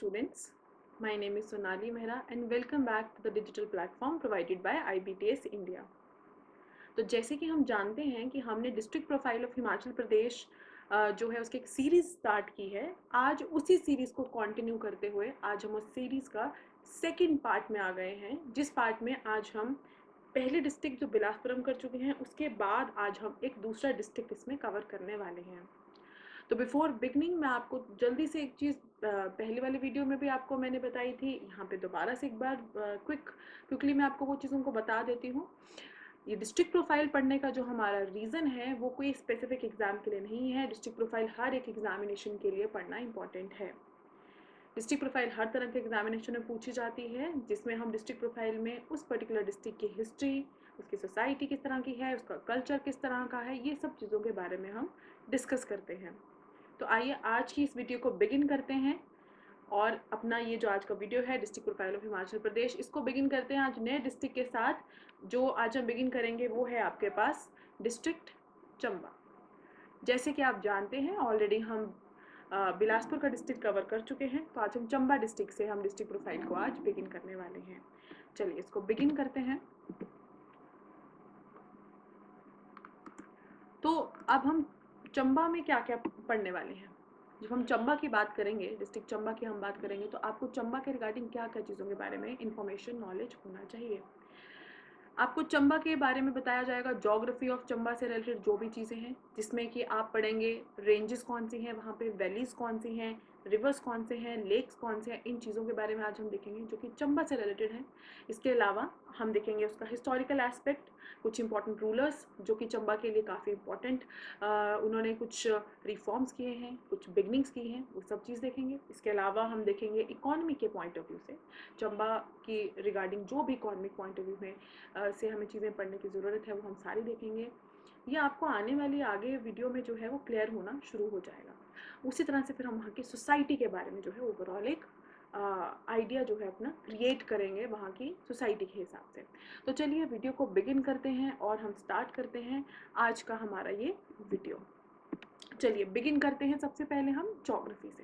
students. My name is Sonali Mehra and welcome back to the digital platform provided by IBTS India. तो जैसे कि हम जानते हैं कि हमने district profile of Himachal Pradesh जो है उसकी एक सीरीज़ स्टार्ट की है। आज उसी सीरीज़ को कंटिन्यू करते हुए आज हम उस सीरीज़ का सेकंड पार्ट में आ गए हैं, जिस पार्ट में आज हम पहले डिस्ट्रिक्ट जो बिलासपुर हम कर चुके हैं, उसके बाद आज हम एक दूसरा डिस्ट्रिक्ट इसमें कवर करने वाले हैं। तो बिफोर बिगनिंग मैं आपको जल्दी से एक चीज़ पहले वाले वीडियो में भी आपको मैंने बताई थी, यहाँ पे दोबारा से एक बार क्विकली मैं आपको वो चीज़ों को बता देती हूँ। ये डिस्ट्रिक्ट प्रोफाइल पढ़ने का जो हमारा रीज़न है वो कोई स्पेसिफिक एग्ज़ाम के लिए नहीं है। डिस्ट्रिक्ट प्रोफाइल हर एक एग्जामिनेशन के लिए पढ़ना इंपॉर्टेंट है। डिस्ट्रिक्ट प्रोफाइल हर तरह के एग्जामिनेशन में पूछी जाती है, जिसमें हम डिस्ट्रिक्ट प्रोफाइल में उस पर्टिकुलर डिस्ट्रिक्ट की हिस्ट्री, उसकी सोसाइटी किस तरह की है, उसका कल्चर किस तरह का है, ये सब चीज़ों के बारे में हम डिस्कस करते हैं। तो आइए आज की इस वीडियो को बिगिन करते हैं और अपना ये जो आज का वीडियो है district profile of Himachal Pradesh, इसको बिगिन करते हैं आज नए डिस्ट्रिक्ट के साथ। जो आज हम बिगिन करेंगे वो है आपके पास डिस्ट्रिक्ट चंबा। जैसे कि आप जानते हैं ऑलरेडी हम बिलासपुर का डिस्ट्रिक्ट कवर कर चुके हैं, तो आज हम चंबा डिस्ट्रिक्ट से हम डिस्ट्रिक्ट प्रोफाइल को आज बिगिन करने वाले हैं। चलिए इसको बिगिन करते हैं। तो अब हम चंबा में क्या क्या पढ़ने वाले हैं। जब हम चंबा की बात करेंगे, डिस्ट्रिक्ट चंबा की हम बात करेंगे, तो आपको चंबा के रिगार्डिंग क्या क्या चीज़ों के बारे में इंफॉर्मेशन नॉलेज होना चाहिए। आपको चंबा के बारे में बताया जाएगा, ज्योग्राफी ऑफ चंबा से रिलेटेड जो भी चीज़ें हैं, जिसमें कि आप पढ़ेंगे रेंजेस कौन सी हैं, वहाँ पे वैलीज कौन सी हैं, रिवर्स कौन से हैं, लेक्स कौन से हैं, इन चीज़ों के बारे में आज हम देखेंगे जो कि चंबा से रिलेटेड हैं। इसके अलावा हम देखेंगे उसका हिस्टोरिकल एस्पेक्ट, कुछ इंपॉर्टेंट रूलर्स जो कि चंबा के लिए काफ़ी इंपॉर्टेंट उन्होंने कुछ रिफॉर्म्स किए हैं, कुछ बिगनिंग्स की हैं, वो सब चीज़ देखेंगे। इसके अलावा हम देखेंगे इकोनॉमी के पॉइंट ऑफ व्यू से चंबा की रिगार्डिंग जो भी इकोनॉमिक पॉइंट ऑफ व्यू में से हमें चीज़ें पढ़ने की ज़रूरत है वो हम सारी देखेंगे। ये आपको आने वाली आगे वीडियो में जो है वो क्लियर होना शुरू हो जाएगा। उसी तरह से फिर हम वहाँ की सोसाइटी के बारे में जो है ओवरऑल एक आइडिया जो है अपना क्रिएट करेंगे वहाँ की सोसाइटी के हिसाब से। तो चलिए वीडियो को बिगिन करते हैं और हम स्टार्ट करते हैं आज का हमारा ये वीडियो। चलिए बिगिन करते हैं सबसे पहले हम ज्योग्राफी से।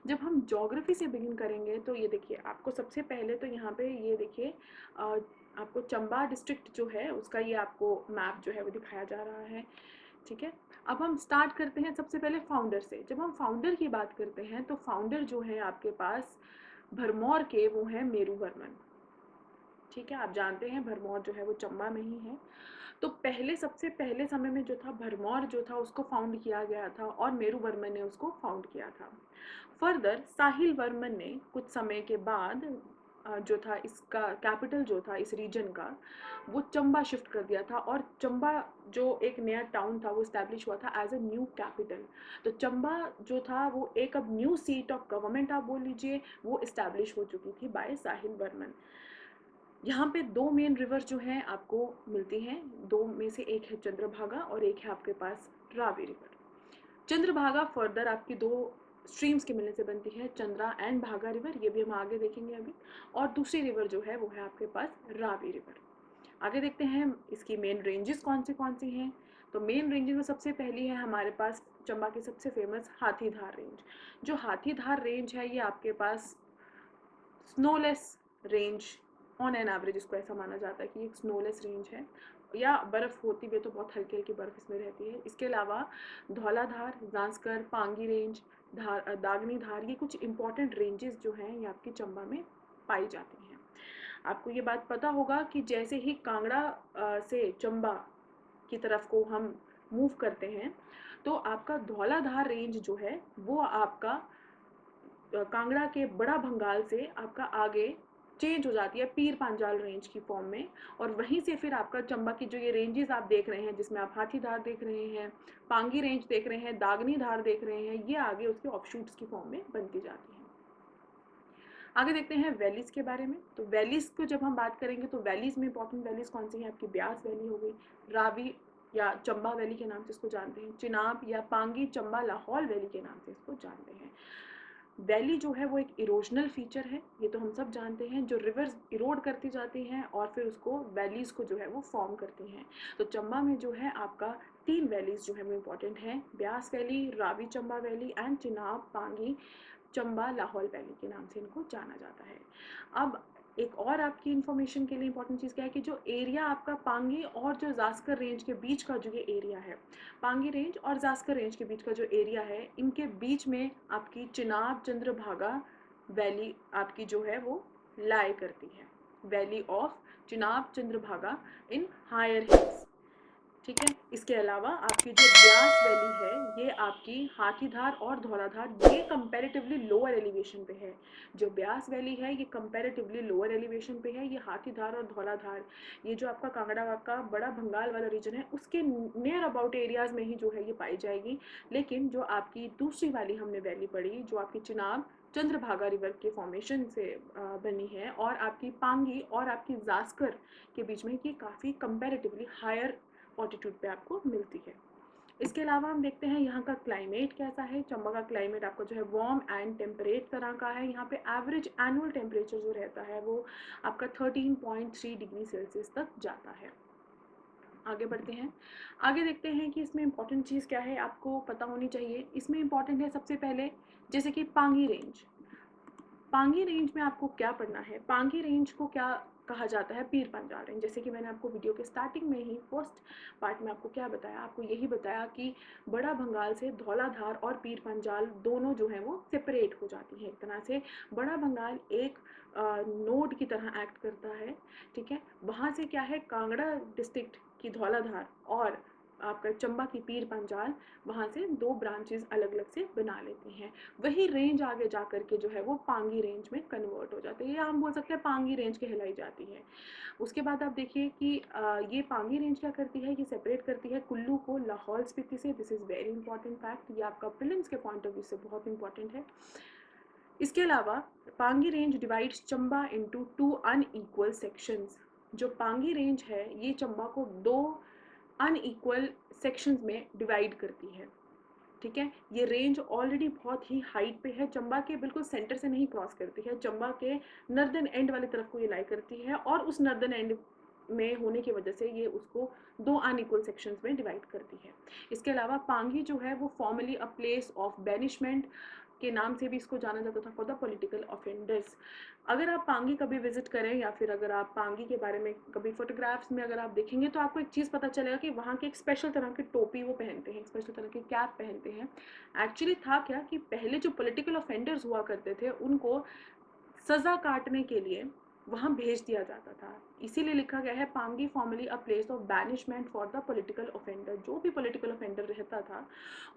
जब हम ज्योग्राफी से बिगिन करेंगे तो ये देखिए आपको सबसे पहले तो यहाँ पे ये देखिए आपको चंबा डिस्ट्रिक्ट जो है उसका ये आपको मैप जो है वो दिखाया जा रहा है। ठीक है, अब हम स्टार्ट करते हैं सबसे पहले फाउंडर से। जब हम फाउंडर की बात करते हैं तो फाउंडर जो है आपके पास भरमौर के वो हैं मेरू वर्मन। ठीक है, आप जानते हैं भरमौर जो है वो चंबा में ही है। तो पहले सबसे पहले समय में जो था भरमौर जो था उसको फाउंड किया गया था और मेरू वर्मन ने उसको फाउंड किया था। फर्दर साहिल वर्मन ने कुछ समय के बाद जो था इसका कैपिटल जो था इस रीजन का वो चंबा शिफ्ट कर दिया था और चंबा जो एक नया टाउन था वो इस्टेब्लिश हुआ था एज अ न्यू कैपिटल। तो चंबा जो था वो एक अब न्यू सीट ऑफ गवर्नमेंट आप बोल लीजिए वो इस्टेब्लिश हो चुकी थी बाय साहिल वर्मन। यहाँ पे दो मेन रिवर जो हैं आपको मिलती हैं, दो में से एक है चंद्रभागा और एक है आपके पास रावी रिवर। चंद्रभागा फर्दर आपकी दो स्ट्रीम्स के मिलने से बनती है, चंद्रा एंड भागा रिवर, ये भी हम आगे देखेंगे अभी। और दूसरी रिवर जो है वो है आपके पास रावी रिवर। आगे देखते हैं इसकी मेन रेंजेस कौन सी हैं। तो मेन रेंजेस में सबसे पहली है हमारे पास चंबा की सबसे फेमस हाथीधार रेंज। जो हाथीधार रेंज है ये आपके पास स्नोलेस रेंज ऑन एन एवरेज, इसको ऐसा माना जाता है कि एक स्नोलेस रेंज है, या बर्फ़ होती भी है तो बहुत हल्की हल्की बर्फ़ इसमें रहती है। इसके अलावा धौलाधार, जांस्कर, पांगी रेंज, दागनी धार, ये कुछ इंपॉर्टेंट रेंजेस जो हैं ये आपकी चंबा में पाई जाती हैं। आपको ये बात पता होगा कि जैसे ही कांगड़ा से चंबा की तरफ को हम मूव करते हैं तो आपका धौलाधार रेंज जो है वो आपका कांगड़ा के बड़ा भंगाल से आपका आगे चेंज हो जाती है पीर पांजाल रेंज की फॉर्म में। और वहीं से फिर आपका चंबा की जो ये रेंजेस आप देख रहे हैं, जिसमें आप हाथीधार देख रहे हैं, पांगी रेंज देख रहे हैं, दागनी धार देख रहे हैं, ये आगे उसके ऑफशूट्स की फॉर्म में बनती जाती हैं। आगे देखते हैं वैलीज के बारे में। तो वैलीज को जब हम बात करेंगे तो वैलीज में इंपॉर्टेंट वैलीज कौन सी हैं, आपकी ब्यास वैली हो गई, रावी या चंबा वैली के नाम से इसको जानते हैं, चिनाब या पांगी चंबा लाहौल वैली के नाम से इसको जानते हैं। वैली जो है वो एक इरोजनल फीचर है, ये तो हम सब जानते हैं, जो रिवर्स इरोड करती जाती हैं और फिर उसको वैलीज को जो है वो फॉर्म करती हैं। तो चंबा में जो है आपका तीन वैलीज जो है वो इम्पोर्टेंट हैं, Beas valley, Ravi Chamba valley and Chenab Pangi Chamba Lahaul valley के नाम से इनको जाना जाता है। अब एक और आपकी इन्फॉर्मेशन के लिए इंपॉर्टेंट चीज़ क्या है कि जो एरिया आपका पांगी और जो जास्कर रेंज के बीच का जो ये एरिया है, पांगी रेंज और जास्कर रेंज के बीच का जो एरिया है, इनके बीच में आपकी चिनाब चंद्रभागा वैली आपकी जो है वो लाई करती है। Valley of Chenab Chandrabhaga in higher hills, ठीक है। इसके अलावा आपकी जो ब्यास वैली है ये आपकी हाथीधार और धौलाधार ये कंपैरेटिवली लोअर एलिवेशन पे है। जो ब्यास वैली है ये कंपैरेटिवली लोअर एलिवेशन पे है। ये हाथीधार और धौलाधार ये जो आपका कांगड़ा का बड़ा भंगाल वाला रीजन है उसके नियर अबाउट एरियाज में ही जो है ये पाई जाएगी। लेकिन जो आपकी दूसरी वाली हमने वैली पढ़ी जो आपकी चिनाब चंद्रभागा रिवर के फॉर्मेशन से बनी है और आपकी पांगी और आपकी जास्कर के बीच में ये काफ़ी कंपैरेटिवली हायर ऑल्टीट्यूड पे आपको मिलती है। इसके अलावा हम देखते हैं यहाँ का क्लाइमेट कैसा है। चंबा का क्लाइमेट आपको जो है वार्म एंड टेम्परेट तरह का है। यहाँ पे एवरेज एनुअल टेम्परेचर जो रहता है वो आपका 13.3 डिग्री सेल्सियस तक जाता है। आगे बढ़ते हैं, आगे देखते हैं कि इसमें इंपॉर्टेंट चीज़ क्या है आपको पता होनी चाहिए। इसमें इंपॉर्टेंट है सबसे पहले जैसे कि पांगी रेंज। पांगी रेंज में आपको क्या पढ़ना है, पांगी रेंज को क्या कहा जाता है, पीर पंजाल रेंज। जैसे कि मैंने आपको वीडियो के स्टार्टिंग में ही फर्स्ट पार्ट में आपको क्या बताया, आपको यही बताया कि बड़ा भंगाल से धौलाधार और पीर पंजाल दोनों जो है वो सेपरेट हो जाती है। एक तरह से बड़ा भंगाल एक नोड की तरह एक्ट करता है, ठीक है। वहाँ से क्या है कांगड़ा डिस्ट्रिक्ट की धौलाधार और आपका चंबा की पीर पंजाल वहाँ से दो ब्रांचेस अलग अलग से बना लेती हैं। वही रेंज आगे जा कर के जो है वो पांगी रेंज में कन्वर्ट हो जाती है, या हम बोल सकते हैं पांगी रेंज कहलाई जाती है। उसके बाद आप देखिए कि ये पांगी रेंज क्या करती है, ये सेपरेट करती है कुल्लू को लाहौल स्पीति से। This is very important fact, ये आपका प्रीलिम्स के पॉइंट ऑफ व्यू से बहुत इंपॉर्टेंट है। इसके अलावा Pangi range divides Chamba into two unequal sections. जो पांगी रेंज है ये चंबा को दो अनइक्वल सेक्शंस में डिवाइड करती है, ठीक है। ये रेंज ऑलरेडी बहुत ही हाइट पे है, चंबा के बिल्कुल सेंटर से नहीं क्रॉस करती है, चंबा के नर्दर्न एंड वाली तरफ को ये लाई करती है और उस नर्दर्न एंड में होने की वजह से ये उसको दो अनइक्वल सेक्शंस में डिवाइड करती है। इसके अलावा पांगी जो है वो formally a place of banishment के नाम से भी इसको जाना जाता था फॉर द पॉलिटिकल ऑफेंडर्स। अगर आप पांगी कभी विजिट करें या फिर अगर आप पांगी के बारे में कभी फोटोग्राफ्स में अगर आप देखेंगे तो आपको एक चीज़ पता चलेगा कि वहाँ के एक स्पेशल तरह की टोपी वो पहनते हैं, एक स्पेशल तरह की कैप पहनते हैं। एक्चुअली था क्या कि पहले जो पॉलिटिकल ऑफेंडर्स हुआ करते थे उनको सज़ा काटने के लिए वहाँ भेज दिया जाता था, इसीलिए लिखा गया है Pangi formally a place of banishment for the political offender. जो भी पॉलिटिकल ऑफेंडर रहता था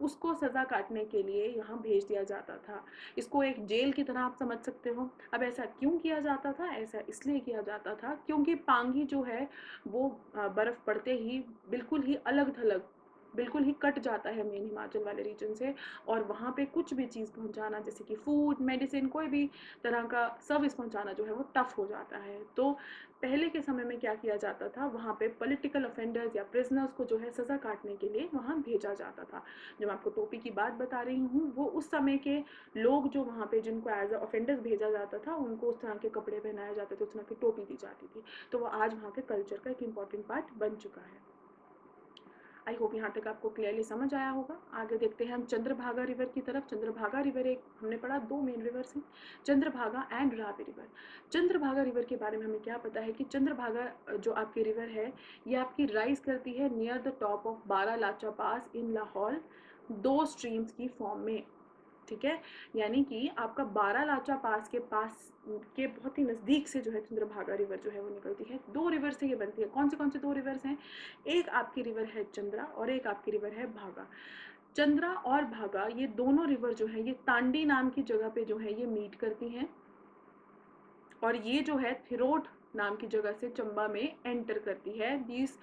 उसको सज़ा काटने के लिए यहाँ भेज दिया जाता था। इसको एक जेल की तरह आप समझ सकते हो। अब ऐसा क्यों किया जाता था, ऐसा इसलिए किया जाता था क्योंकि पांगी जो है वो बर्फ़ पड़ते ही बिल्कुल ही अलग थलग बिल्कुल ही कट जाता है मेन हिमाचल वाले रीजन से, और वहाँ पे कुछ भी चीज़ पहुँचाना जैसे कि फूड मेडिसिन कोई भी तरह का सर्विस पहुँचाना जो है वो टफ हो जाता है। तो पहले के समय में क्या किया जाता था, वहाँ पे पॉलिटिकल ऑफेंडर्स या प्रिजनर्स को जो है सज़ा काटने के लिए वहाँ भेजा जाता था। जो मैं आपको टोपी की बात बता रही हूँ वो उस समय के लोग जो वहाँ पे जिनको एज अ ऑफेंडर्स भेजा जाता था उनको उस तरह के कपड़े पहनाए जाते थे, उस तरह की टोपी दी जाती थी। तो वो आज वहाँ के कल्चर का एक इम्पॉर्टेंट पार्ट बन चुका है। आई होप यहाँ तक आपको क्लियरली समझ आया होगा। आगे देखते हैं हम चंद्रभागा रिवर की तरफ। चंद्रभागा रिवर एक हमने पढ़ा दो मेन रिवर्स हैं, Chandrabhaga and Ravi river. Chandrabhaga river के बारे में हमें क्या पता है कि चंद्रभागा जो आपकी रिवर है ये आपकी राइज करती है near the top of Baralacha pass in Lahaul दो स्ट्रीम्स की फॉर्म में, ठीक है। यानी कि आपका बारालाचा पास के बहुत ही नज़दीक से जो है चंद्रभागा रिवर जो है वो निकलती है। दो रिवर से ये बनती है। कौन से दो रिवर्स हैं, एक आपकी रिवर है चंद्रा और एक आपकी रिवर है भागा। चंद्रा और भागा ये दोनों रिवर जो है ये तांडी नाम की जगह पे जो है ये मीट करती हैं और ये जो है थिरोट नाम की जगह से चंबा में एंटर करती है। These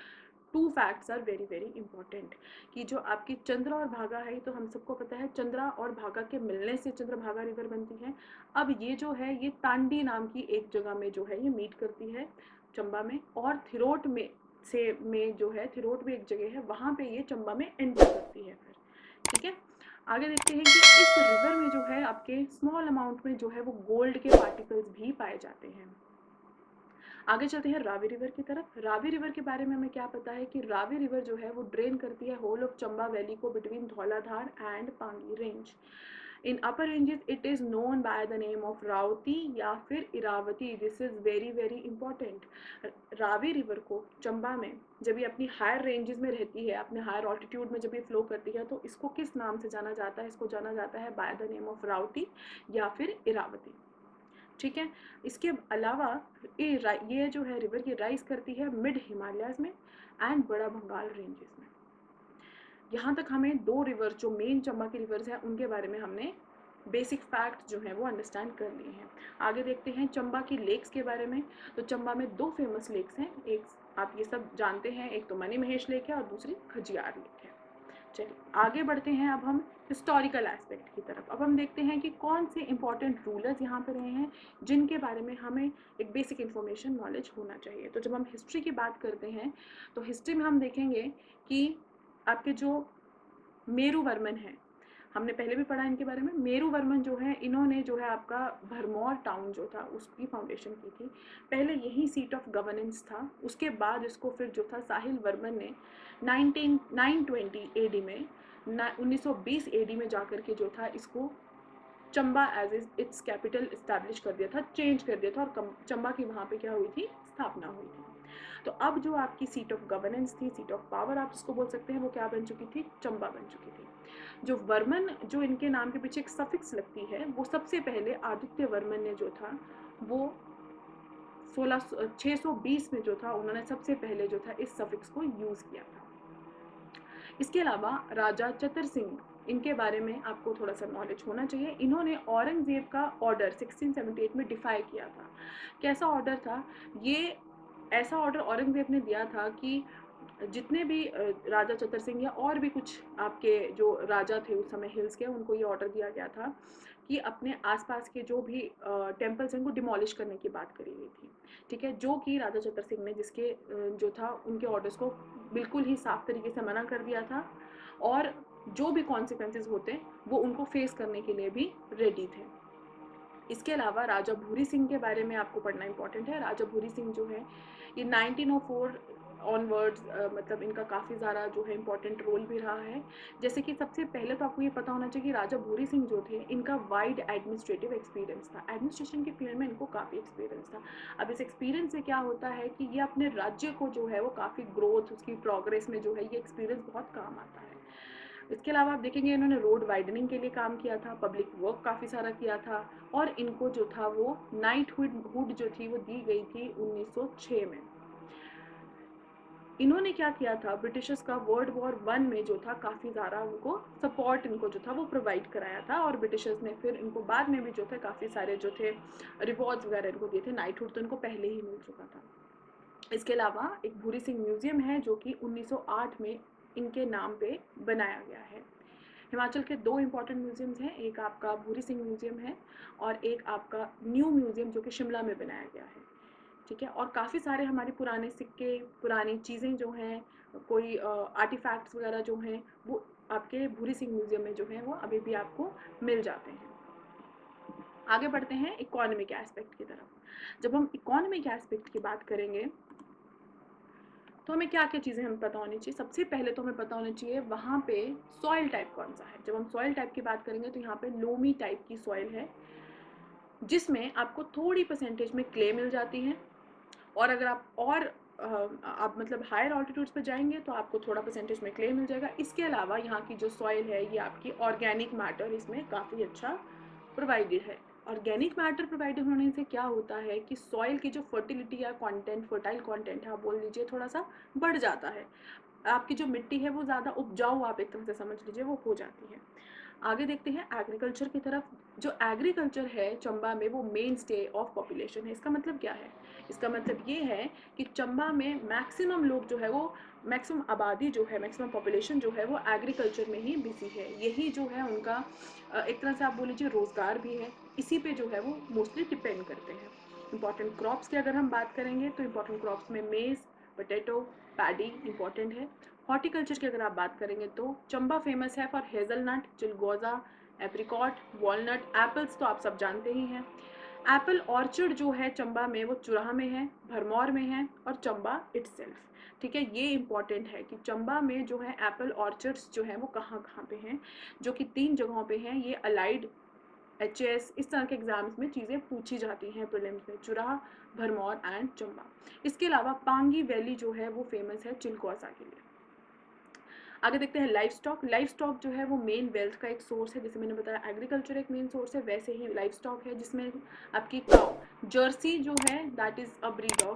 two facts are very very important कि जो आपकी चंद्रा और भागा है तो हम सबको पता है चंद्रा और भागा के मिलने से चंद्रभागा रिवर बनती है। अब ये जो है ये तांडी नाम की एक जगह में जो है ये मीट करती है चंबा में, और थिरोट में जो है थिरोट में एक जगह है वहाँ पे ये चंबा में एंटर करती है फिर, ठीक है। आगे देखते हैं कि इस रिवर में जो है आपके स्मॉल अमाउंट में जो है वो गोल्ड के पार्टिकल्स भी पाए जाते हैं। आगे चलते हैं रावी रिवर की तरफ। रावी रिवर के बारे में हमें क्या पता है कि रावी रिवर जो है वो ड्रेन करती है होल ऑफ चंबा वैली को between Dhauladhar and Pangi range. In upper ranges it is known by the name of Ravati या फिर Iravati. This is very very important. Ravi river को चंबा में जब ये अपनी हायर रेंजेस में रहती है, अपने हायर ऑल्टीट्यूड में जब ये फ्लो करती है, तो इसको किस नाम से जाना जाता है? इसको जाना जाता है bye the name of Ravati या फिर इरावती. ठीक है. इसके अलावा ये जो है रिवर, ये राइज करती है मिड हिमालयाज में एंड बड़ा बंगाल रेंजेस में. यहाँ तक हमें दो रिवर जो मेन चंबा के रिवर्स हैं उनके बारे में हमने बेसिक फैक्ट जो है वो अंडरस्टैंड कर लिए हैं. आगे देखते हैं चंबा की लेक्स के बारे में. तो चंबा में दो फेमस लेक्स हैं. एक आप ये सब जानते हैं, एक तो मनी महेश लेक है और दूसरी खजियार लेक है. चलिए आगे बढ़ते हैं अब हम हिस्टोरिकल एस्पेक्ट की तरफ. अब हम देखते हैं कि कौन से इंपॉर्टेंट रूलर्स यहाँ पे रहे हैं जिनके बारे में हमें एक बेसिक इन्फॉर्मेशन नॉलेज होना चाहिए. तो जब हम हिस्ट्री की बात करते हैं तो हिस्ट्री में हम देखेंगे कि आपके जो मेरू वर्मन है, हमने पहले भी पढ़ा इनके बारे में. मेरू वर्मन जो है, इन्होंने जो है आपका भरमौर टाउन जो था उसकी फाउंडेशन की थी. पहले यही सीट ऑफ गवर्नेंस था. उसके बाद इसको फिर जो था साहिल वर्मन ने 920 एडी में 1920 एडी में जाकर के जो था इसको Chamba as its capital establish कर दिया था, चेंज कर दिया था और चंबा की वहाँ पे क्या हुई थी? स्थापना हुई थी. तो अब जो आपकी सीट ऑफ गवर्नेंस थी, सीट ऑफ पावर आप इसको बोल सकते हैं, वो क्या बन चुकी थी? चंबा बन चुकी थी. जो वर्मन, जो इनके नाम के पीछे एक सफिक्स लगती है, वो सबसे पहले आदित्य वर्मन ने जो था वो 620 में जो था उन्होंने सबसे पहले जो था इस सफिक्स को यूज किया था. इसके अलावा राजा चतर सिंह, इनके बारे में आपको थोड़ा सा नॉलेज होना चाहिए. इन्होंने औरंगजेब का ऑर्डर 1678 में डिफाई किया था. कैसा ऑर्डर था ये? ऐसा ऑर्डर औरंगजेब ने दिया था कि जितने भी राजा चतर सिंह या और भी कुछ आपके जो राजा थे उस समय हिल्स के, उनको ये ऑर्डर दिया गया था कि अपने आसपास के जो भी टेम्पल्स हैं उनको डिमोलिश करने की बात करी गई थी. ठीक है. जो कि राजा चतर सिंह ने, जिसके जो था उनके ऑर्डर्स को बिल्कुल ही साफ तरीके से मना कर दिया था और जो भी कॉन्सिक्वेंसेस होते वो उनको फेस करने के लिए भी रेडी थे. इसके अलावा राजा भूरी सिंह के बारे में आपको पढ़ना इंपॉर्टेंट है. राजा भूरी सिंह जो है ये 1904 ऑनवर्ड्स मतलब इनका काफ़ी ज़्यादा जो है इंपॉर्टेंट रोल भी रहा है. जैसे कि सबसे पहले तो आपको ये पता होना चाहिए कि राजा भूरी सिंह जो थे इनका वाइड एडमिनिस्ट्रेटिव एक्सपीरियंस था. एडमिनिस्ट्रेशन के फील्ड में इनको काफ़ी एक्सपीरियंस था. अब इस एक्सपीरियंस से क्या होता है कि ये अपने राज्य को जो है वो काफ़ी ग्रोथ, उसकी प्रोग्रेस में जो है ये एक्सपीरियंस बहुत काम आता है. इसके अलावा आप देखेंगे इन्होंने रोड वाइडनिंग के लिए काम किया था, पब्लिक वर्क काफ़ी सारा किया था और इनको जो था वो नाइटहुड जो थी वो दी गई थी 1906 में. इन्होंने क्या किया था? ब्रिटिशर्स का वर्ल्ड वॉर 1 में जो था काफ़ी ज़्यादा उनको सपोर्ट इनको जो था वो प्रोवाइड कराया था और ब्रिटिशर्स ने फिर इनको बाद में भी जो थे काफ़ी सारे जो थे रिवॉर्ड्स वगैरह इनको दिए थे. नाइटहुड तो इनको पहले ही मिल चुका था. इसके अलावा एक भूरी सिंह म्यूजियम है जो कि 1908 में इनके नाम पे बनाया गया है. हिमाचल के दो इंपॉर्टेंट म्यूजियम्स हैं. एक आपका भूरी सिंह म्यूजियम है और एक आपका न्यू म्यूजियम जो कि शिमला में बनाया गया है. ठीक है. और काफ़ी सारे हमारे पुराने सिक्के, पुरानी चीज़ें जो हैं, कोई आर्टिफैक्ट्स वगैरह जो हैं वो आपके भूरी सिंह म्यूजियम में जो है वो अभी भी आपको मिल जाते हैं. आगे बढ़ते हैं इकोनॉमिक एस्पेक्ट की तरफ. जब हम इकोनॉमिक एस्पेक्ट की बात करेंगे तो हमें क्या क्या चीज़ें हमें पता होनी चाहिए. सबसे पहले तो हमें पता होना चाहिए वहाँ पे सॉइल टाइप कौन सा है. जब हम सॉइल टाइप की बात करेंगे तो यहाँ पे लोमी टाइप की सॉइल है जिसमें आपको थोड़ी परसेंटेज में क्ले मिल जाती है और अगर आप मतलब हायर ऑल्टीट्यूड्स पे जाएंगे तो आपको थोड़ा परसेंटेज में क्ले मिल जाएगा. इसके अलावा यहाँ की जो सॉइल है ये आपकी ऑर्गेनिक मैटर इसमें काफ़ी अच्छा प्रोवाइडेड है. ऑर्गेनिक मैटर प्रोवाइडेड होने से क्या होता है कि सॉइल की जो फर्टिलिटी या कंटेंट, फर्टाइल कंटेंट है आप बोल लीजिए, थोड़ा सा बढ़ जाता है. आपकी जो मिट्टी है वो ज़्यादा उपजाऊ आप एक तरह से समझ लीजिए वो हो जाती है. आगे देखते हैं एग्रीकल्चर की तरफ. जो एग्रीकल्चर है चंबा में वो मेन स्टे ऑफ पॉपुलेशन है. इसका मतलब क्या है? इसका मतलब ये है कि चंबा में मैक्सिमम लोग जो है वो, मैक्सिमम आबादी जो है, मैक्सिमम पॉपुलेशन जो है वो एग्रीकल्चर में ही बिजी है. यही जो है उनका एक तरह से आप बोल लीजिए रोज़गार भी है. इसी पे जो है वो मोस्टली डिपेंड करते हैं. इंपॉर्टेंट क्रॉप्स की अगर हम बात करेंगे तो इंपॉर्टेंट क्रॉप्स में मेज़, पोटैटो, पैडी इंपॉर्टेंट है. हॉर्टिकल्चर की अगर आप बात करेंगे तो चंबा फेमस है for hazelnut, chilgoza, apricot, walnut, apples तो आप सब जानते ही हैं. एप्पल ऑर्चर्ड जो है चंबा में वो चुराह में है, भरमौर में है और चंबा इटसेल्फ। ठीक है, ये इंपॉर्टेंट है कि चंबा में जो है एप्पल ऑर्चर्ड्स जो है वो कहाँ कहाँ पे हैं, जो कि 3 जगहों पे हैं। ये अलाइड, एचएस, इस तरह के एग्जाम्स में चीज़ें पूछी जाती हैं प्रीलिम्स में, चुराह, भरमौर एंड चंबा। इसके अलावा पांगी वैली जो है वो फेमस है चिलगोजा के लिए। आगे देखते हैं लाइफ स्टॉक। लाइफ स्टॉक जो है वो मेन वेल्थ का एक सोर्स है, जैसे मैंने बताया एग्रीकल्चर एक मेन सोर्स है, वैसे ही लाइफ स्टॉक है जिसमें आपकी काउ, जर्सी जो है that is a breed of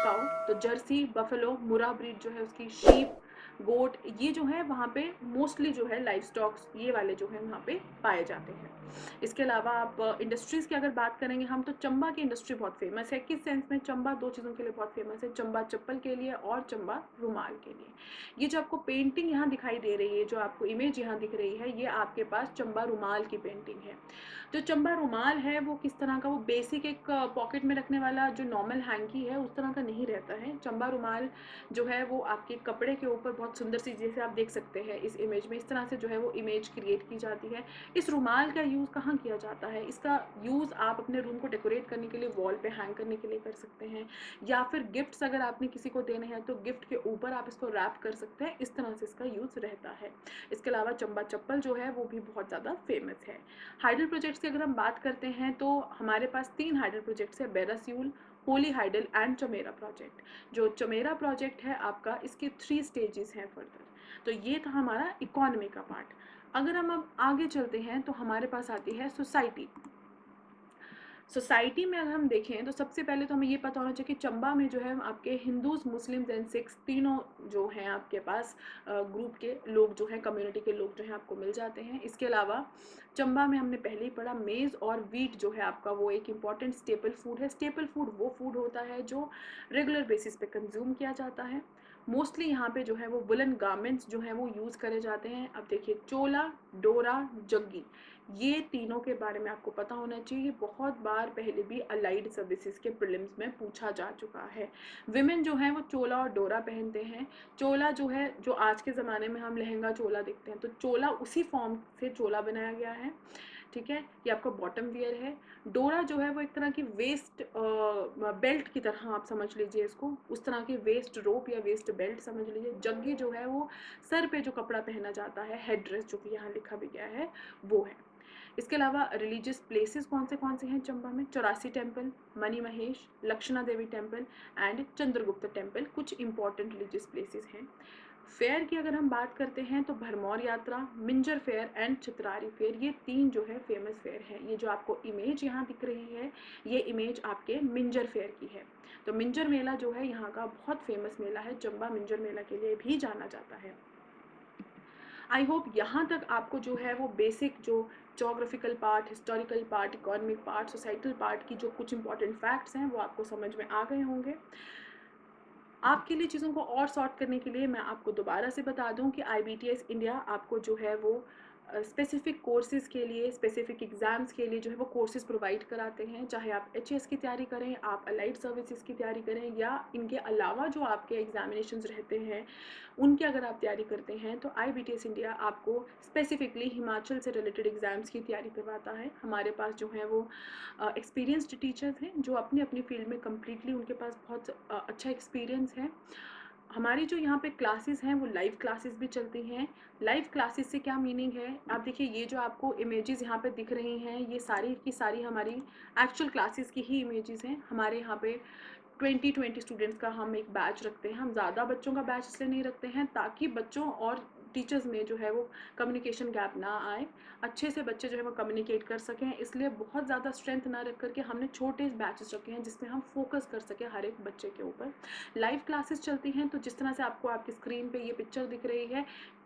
cow, तो जर्सी, बफेलो, मुरा ब्रीड जो है उसकी, शीप, गोट, ये जो है वहाँ पे मोस्टली जो है लाइफ स्टॉक्स ये वाले जो है वहाँ पे पाए जाते हैं। इसके अलावा आप इंडस्ट्रीज की अगर बात करेंगे हम, तो चंबा की इंडस्ट्री बहुत फेमस है। किस सेंस में? चंबा 2 चीज़ों के लिए बहुत फेमस है, चंबा चप्पल के लिए और चंबा रुमाल के लिए। ये जो आपको पेंटिंग यहाँ दिखाई दे रही है, जो आपको इमेज यहाँ दिख रही है, ये आपके पास चंबा रुमाल की पेंटिंग है। जो चंबा रुमाल है वो किस तरह का, वो बेसिक एक पॉकेट में रखने वाला जो नॉर्मल हैंकी है उस तरह का नहीं रहता है। चंबा रुमाल जो है वो आपके कपड़े के ऊपर बहुत सुंदर सी, जैसे आप देख सकते हैं इस इमेज में, इस तरह से जो है वो इमेज क्रिएट की जाती है। इस रुमाल का यूज़ कहाँ किया जाता है? इसका यूज़ आप अपने रूम को डेकोरेट करने के लिए, वॉल पे हैंग करने के लिए कर सकते हैं, या फिर गिफ्ट्स अगर आपने किसी को देने हैं तो गिफ्ट के ऊपर आप इसको रैप कर सकते हैं। इस तरह से इसका यूज़ रहता है। इसके अलावा चंबा चप्पल जो है वो भी बहुत ज़्यादा फेमस है। हाइडल प्रोजेक्ट्स की अगर हम बात करते हैं तो हमारे पास 3 हाइडल प्रोजेक्ट्स है, Bairasiul, Holi hydel and Chamera project. जो चमेरा प्रोजेक्ट है आपका, इसके 3 स्टेजेस हैं फर्दर। तो ये था हमारा इकोनॉमी का पार्ट। अगर हम अब आगे चलते हैं तो हमारे पास आती है सोसाइटी। सोसाइटी में अगर हम देखें तो सबसे पहले तो हमें ये पता होना चाहिए कि चंबा में जो है आपके हिंदूज, मुस्लिम्स एंड सिख्स तीनों जो हैं आपके पास ग्रुप के लोग जो हैं, कम्युनिटी के लोग जो हैं आपको मिल जाते हैं। इसके अलावा चंबा में हमने पहले ही पढ़ा, मेज़ और वीट जो है आपका वो एक इम्पॉर्टेंट स्टेपल फूड है। स्टेपल फूड वो फूड होता है जो रेगुलर बेसिस पे कंज्यूम किया जाता है। मोस्टली यहाँ पे जो है वो वुलन गारमेंट्स जो हैं वो यूज़ करे जाते हैं। अब देखिए, चोला, डोरा, जग्गी, ये तीनों के बारे में आपको पता होना चाहिए। बहुत बार पहले भी अलाइड सर्विसेज के प्रीलिम्स में पूछा जा चुका है। विमेन जो है वो चोला और डोरा पहनते हैं। चोला जो है, जो आज के ज़माने में हम लहंगा चोला देखते हैं, तो चोला उसी फॉर्म से चोला बनाया गया है। ठीक है, ये आपका बॉटम वियर है। डोरा जो है वो एक तरह की वेस्ट बेल्ट की तरह आप समझ लीजिए इसको, उस तरह की वेस्ट रोप या वेस्ट बेल्ट समझ लीजिए। जग्गी जो है वो सर पे जो कपड़ा पहना जाता है, हेड ड्रेस, जो कि यहाँ लिखा भी गया है, वो है। इसके अलावा रिलीजियस प्लेसेस कौन से हैं चंबा में? 84 temple, Mani Mahesh, Lakshana Devi temple and Chandragupta temple कुछ इंपॉर्टेंट रिलीजियस प्लेसेस हैं। फेयर की अगर हम बात करते हैं तो भरमौर यात्रा, मिंजर फेयर एंड चित्रारी फेयर, ये 3 जो है फेमस फेयर हैं। ये जो आपको इमेज यहाँ दिख रही है, ये इमेज आपके मिंजर फेयर की है। तो मिंजर मेला जो है यहाँ का बहुत फेमस मेला है, चंबा मिंजर मेला के लिए भी जाना जाता है। आई होप यहाँ तक आपको जो है वो बेसिक जो geographical part, historical part, economic part, societal part की जो कुछ इंपॉर्टेंट फैक्ट्स हैं वो आपको समझ में आ गए होंगे। आपके लिए चीज़ों को और सॉर्ट करने के लिए मैं आपको दोबारा से बता दूं कि IBTS इंडिया आपको जो है वो स्पेसिफिक कोर्सेज के लिए, स्पेसिफिक एग्ज़ाम्स के लिए जो है वो कोर्सेज प्रोवाइड कराते हैं। चाहे आप HAS की तैयारी करें, आप अलाइड सर्विसेज की तैयारी करें, या इनके अलावा जो आपके एग्जामिनेशंस रहते हैं उनकी अगर आप तैयारी करते हैं, तो IBTS इंडिया आपको स्पेसिफिकली हिमाचल से रिलेटेड एग्ज़ाम्स की तैयारी करवाता है। हमारे पास जो है वो एक्सपीरियंस्ड टीचर्स हैं जो अपनी अपनी फील्ड में कम्प्लीटली, उनके पास बहुत अच्छा एक्सपीरियंस है। हमारी जो यहाँ पे क्लासेस हैं वो लाइव क्लासेस भी चलती हैं। लाइव क्लासेस से क्या मीनिंग है? आप देखिए, ये जो आपको इमेजेस यहाँ पे दिख रही हैं, ये सारी की सारी हमारी एक्चुअल क्लासेस की ही इमेजेस हैं। हमारे यहाँ पे 20 स्टूडेंट्स का हम एक बैच रखते हैं। हम ज़्यादा बच्चों का बैच इसलिए नहीं रखते हैं ताकि बच्चों और टीचर्स में जो है वो कम्युनिकेशन गैप ना आए, अच्छे से बच्चे जो है वो कम्युनिकेट कर सकें। इसलिए बहुत ज़्यादा स्ट्रेंथ ना रख करके हमने छोटे बैचेस रखे हैं जिसमें हम फोकस कर सकें हर एक बच्चे के ऊपर। लाइव क्लासेस चलती हैं, तो जिस तरह से आपको आपकी स्क्रीन पे ये पिक्चर दिख रही है,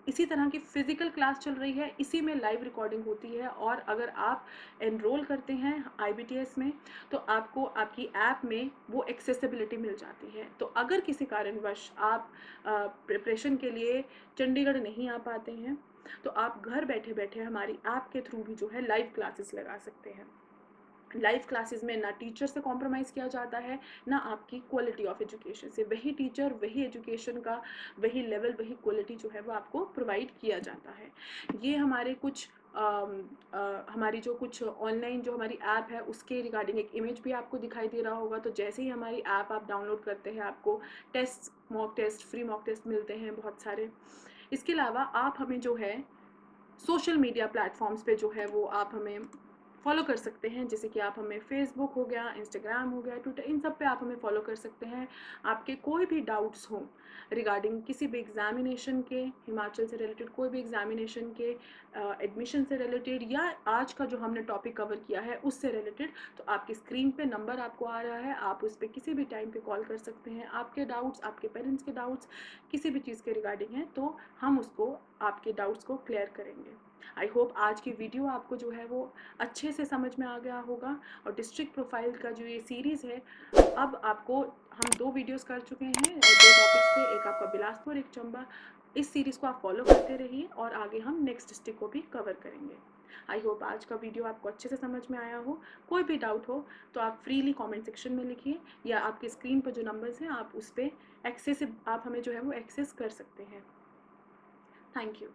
इसी तरह की फिजिकल क्लास चल रही है, इसी में लाइव रिकॉर्डिंग होती है। और अगर आप एनरोल करते हैं IBTS में, तो आपको आपकी ऐप में वो एक्सेसिबिलिटी मिल जाती है। तो अगर किसी कारणवश आप प्रिपरेशन के लिए चंडीगढ़ नहीं आ पाते हैं, तो आप घर बैठे बैठे हमारी ऐप के थ्रू भी जो है लाइव क्लासेस लगा सकते हैं। लाइव क्लासेस में ना टीचर से कॉम्प्रोमाइज़ किया जाता है, ना आपकी क्वालिटी ऑफ एजुकेशन से। वही टीचर, वही एजुकेशन का वही लेवल, वही क्वालिटी जो है वो आपको प्रोवाइड किया जाता है। ये हमारे कुछ हमारी जो कुछ ऑनलाइन जो हमारी ऐप है उसके रिगार्डिंग एक इमेज भी आपको दिखाई दे रहा होगा। तो जैसे ही हमारी ऐप आप डाउनलोड करते हैं आपको mock test, free mock test मिलते हैं बहुत सारे। इसके अलावा आप हमें जो है सोशल मीडिया प्लेटफॉर्म्स पे जो है वो आप हमें फॉलो कर सकते हैं, जैसे कि आप हमें फेसबुक हो गया, इंस्टाग्राम हो गया, ट्विटर, इन सब पे आप हमें फॉलो कर सकते हैं। आपके कोई भी डाउट्स हों रिगार्डिंग किसी भी एग्जामिनेशन के, हिमाचल से रिलेटेड कोई भी एग्जामिनेशन के, एडमिशन से रिलेटेड, या आज का जो हमने टॉपिक कवर किया है उससे रिलेटेड, तो आपकी स्क्रीन पे नंबर आपको आ रहा है, आप उस पर किसी भी टाइम पे कॉल कर सकते हैं। आपके डाउट्स, आपके पेरेंट्स के डाउट्स किसी भी चीज़ के रिगार्डिंग है तो हम उसको, आपके डाउट्स को क्लियर करेंगे। आई होप आज की वीडियो आपको जो है वो अच्छे से समझ में आ गया होगा। और डिस्ट्रिक्ट प्रोफाइल का जो ये सीरीज़ है, अब आपको हम 2 वीडियोस कर चुके हैं 2 टॉपिक्स पे, एक आपका बिलासपुर, एक चंबा। इस सीरीज़ को आप फॉलो करते रहिए और आगे हम नेक्स्ट डिस्ट्रिक्ट को भी कवर करेंगे। आई होप आज का वीडियो आपको अच्छे से समझ में आया हो। कोई भी डाउट हो तो आप फ्रीली कमेंट सेक्शन में लिखिए, या आपके स्क्रीन पर जो नंबर्स हैं आप उस पर एक्सेस, आप हमें जो है वो एक्सेस कर सकते हैं। Thank you.